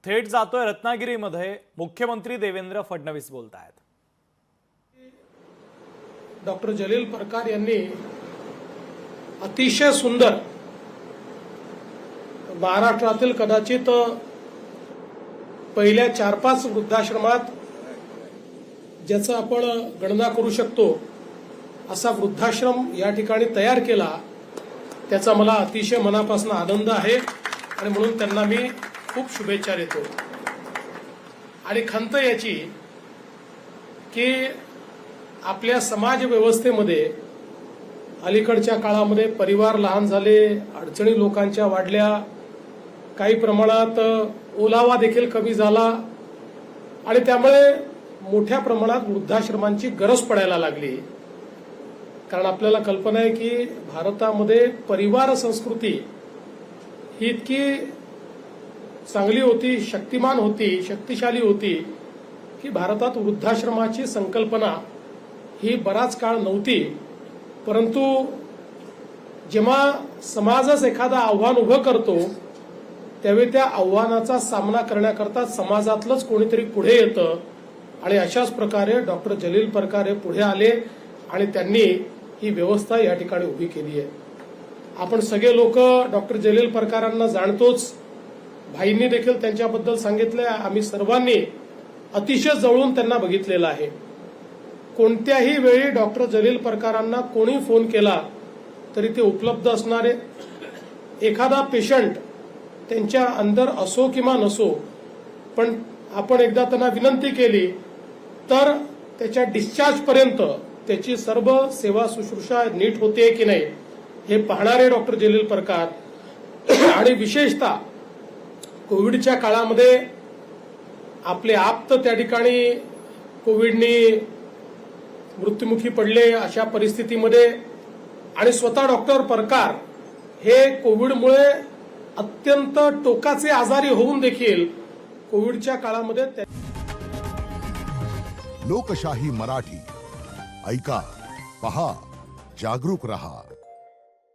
थेट जातोय रत्नागिरीमध्ये मुख्यमंत्री देवेंद्र फडणवीस बोलतायत। डॉक्टर जलील परकार यांनी अतिशय सुंदर महाराष्ट्रातील कदाचित पहिल्या 4-5 वृद्धाश्रमात ज्याचं आपण गणना करू शकतो असा वृद्धाश्रम या ठिकाणी तयार केला। त्याचा मला अतिशय मनापासून आनंद आहे आणि म्हणून त्यांना मी खूप शुभेच्छा देतो। आणि खंत याची की आपल्या समाज व्यवस्थेमध्ये अलीकडच्या काळामध्ये परिवार लहान झाले, अडचणी लोकांच्या वाढल्या, काही प्रमाणात ओलावा देखील कमी झाला आणि त्यामुळे मोठ्या प्रमाणात वृद्धाश्रमांची गरज पडायला लागली। कारण आपल्याला कल्पना आहे की भारतामध्ये परिवार संस्कृती ही इतकी चांगली होती, शक्तिमान होती, शक्तिशाली होती की भारतात वृद्धाश्रमाची संकल्पना ही बराच काळ नव्हती। परंतु जेव्हा समाजच एखादा आव्हान उभं करतो त्यावेळी त्या आव्हानाचा सामना करण्याकरता समाजातलंच कोणीतरी पुढे येतं आणि अशाच प्रकारे डॉक्टर जलील परकार हे पुढे आले आणि त्यांनी ही व्यवस्था या ठिकाणी उभी केली आहे। आपण सगळे लोक डॉक्टर जलील परकारांना जाणतोच, भाईंनी देखील त्यांच्याबद्दल सांगितलंय। आम्ही सर्वांनी अतिशय जवळून त्यांना बघितलेलं आहे। कोणत्याही वेळी डॉक्टर जलील परकारांना कोणी फोन केला तरी ते उपलब्ध असणारे। एखादा पेशंट त्यांच्या अंदर असो किंवा नसो, पण आपण एकदा त्यांना विनंती केली तर त्याच्या डिस्चार्ज पर्यंत त्याची सर्व सेवा शुश्रूषा नीट होते की नाही हे पाहणारे डॉक्टर जलील परकार आणि विशेषतः कोविडच्या काळामध्ये आपले आप्त त्या ठिकाणी कोविडनी मृत्युमुखी पडले अशा परिस्थितीमध्ये आणि स्वतः डॉक्टर परकार हे कोविडमुळे अत्यंत टोकाचे आजारी होऊन देखील कोविडच्या काळामध्ये लोकशाही मराठी ऐका, पहा, जागरूक रहा।